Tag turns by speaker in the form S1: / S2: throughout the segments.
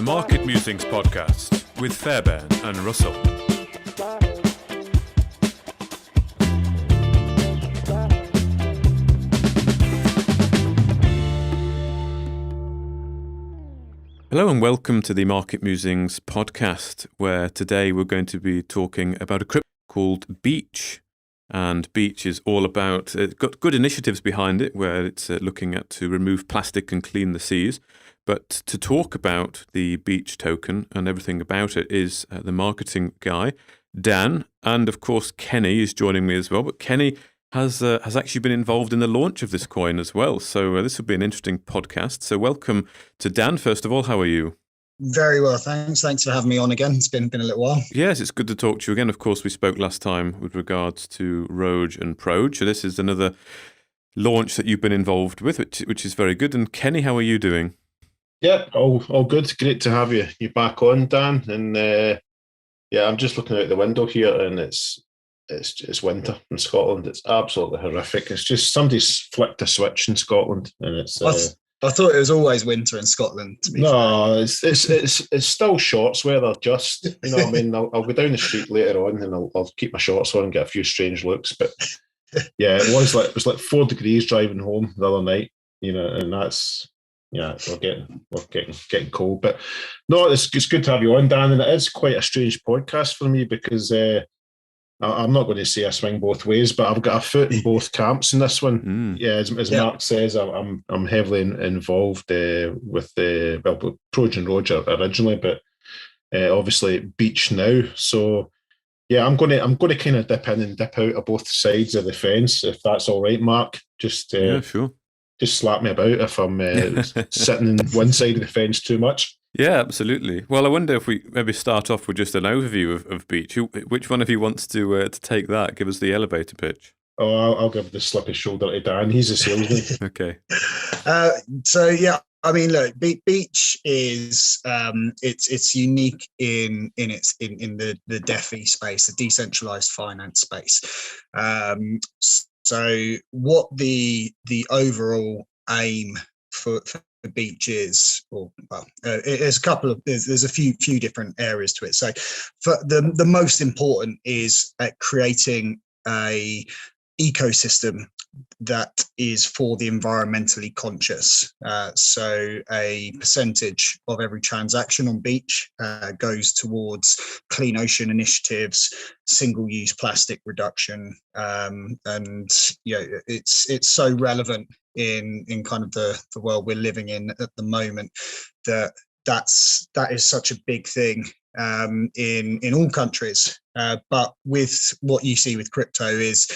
S1: the Market Musings podcast with Fairbairn and Russell. Hello and welcome to the Market Musings podcast, where today we're going to be talking about a crypto called Beach. And Beach is all about, it's got good initiatives behind it, where it's looking at to remove plastic and clean the seas. But to talk about the Beach token and everything about it is the marketing guy, Dan, and of course Kenny is joining me as well. But Kenny has actually been involved in the launch of this coin as well. So this will be an interesting podcast. So welcome to Dan, first of all. How are you?
S2: Very well, thanks. Thanks for having me on again. It's been a little while.
S1: Yes, it's good to talk to you again. Of course, we spoke last time with regards to Roge and Proge. So this is another launch that you've been involved with, which is very good. And Kenny, how are you doing?
S3: Yeah, all good. Great to have you back on, Dan. And yeah, I'm just looking out the window here, and it's winter in Scotland. It's absolutely horrific. It's just somebody's flicked a switch in Scotland, and it's.
S2: I thought it was always winter in Scotland. To be fair.
S3: It's still shorts weather. Just you know, what I mean, I'll go down the street later on, and I'll keep my shorts on and get a few strange looks. But yeah, it was like 4 degrees driving home the other night. You know, and that's. Yeah, we're getting cold, but no, it's good to have you on, Dan. And it is quite a strange podcast for me because I'm not going to say I swing both ways, but I've got a foot in both camps in this one. Yeah, as Mark says, I'm heavily involved with Proge and Roger originally, but obviously Beach now. So yeah, I'm going to kind of dip in and dip out of both sides of the fence, if that's all right, Mark.
S1: Yeah, sure.
S3: Just slap me about if I'm sitting in one side of the fence too much.
S1: Yeah, absolutely. Well, I wonder if we maybe start off with just an overview of Beach. Which one of you wants to take that? Give us the elevator pitch.
S3: Oh, I'll give the slippy shoulder to Dan. He's a salesman.
S1: Okay.
S2: So yeah, I mean, look, Beach is it's unique in the DeFi space, the decentralized finance space. So what the overall aim for Beach is, there's a few different areas to it. So for the most important is creating a ecosystem that is for the environmentally conscious. So a percentage of every transaction on Beach goes towards clean ocean initiatives, single-use plastic reduction, and you know, it's so relevant in kind of the world we're living in at the moment that is such a big thing in all countries. But with what you see with crypto is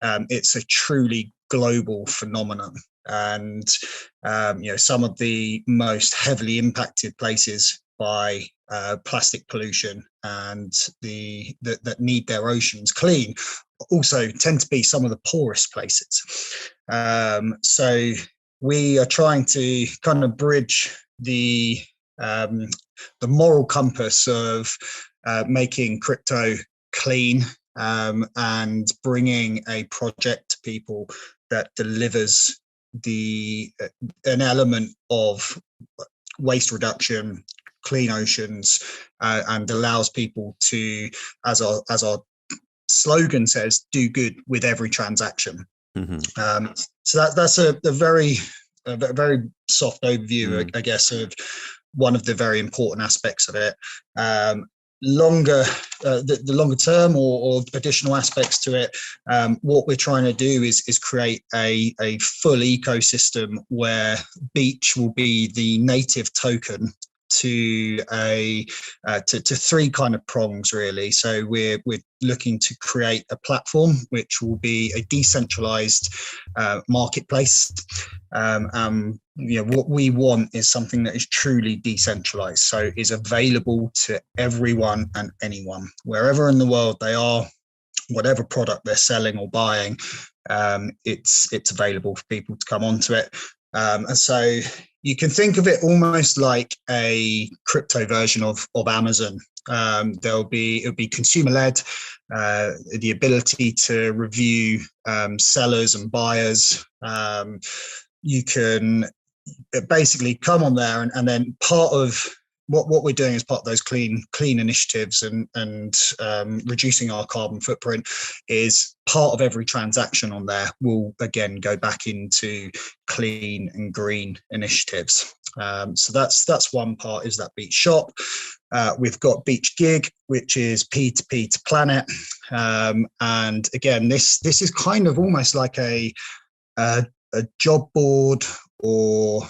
S2: it's a truly global phenomenon, and you know, some of the most heavily impacted places by plastic pollution and that need their oceans clean also tend to be some of the poorest places. So we are trying to kind of bridge the moral compass of making crypto clean and bringing a project to people that delivers an element of waste reduction, clean oceans, and allows people to, as our slogan says, do good with every transaction. Mm-hmm. So that's a very soft overview, I guess, of one of the very important aspects of it. The longer term or additional aspects to it, what we're trying to do is create a full ecosystem where Beach will be the native token to three kind of prongs, really. So we're looking to create a platform which will be a decentralized marketplace. You know, what we want is something that is truly decentralized, so is available to everyone and anyone, wherever in the world they are, whatever product they're selling or buying. It's available for people to come onto it. And so you can think of it almost like a crypto version of Amazon. It'll be consumer led, the ability to review sellers and buyers. You can basically come on there and then part of what we're doing as part of those clean initiatives and reducing our carbon footprint is part of every transaction on there will again go back into clean and green initiatives. So that's one part, is that beach shop. We've got Beach Gig, which is P2P to planet, and again this is kind of almost like a job board, or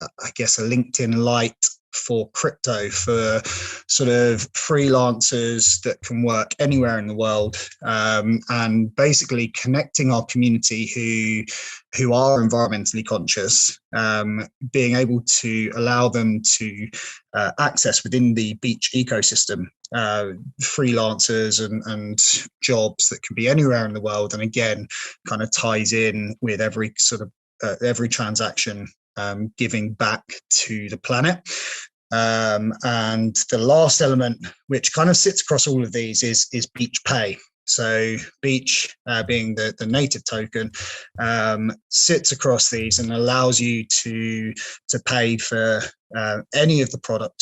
S2: I guess a LinkedIn light for crypto, for sort of freelancers that can work anywhere in the world, and basically connecting our community who are environmentally conscious, being able to allow them to access within the beach ecosystem freelancers and jobs that can be anywhere in the world, and again kind of ties in with every sort of every transaction giving back to the planet. And the last element, which kind of sits across all of these, is Beach Pay. So Beach, being the native token, sits across these and allows you to pay for any of the products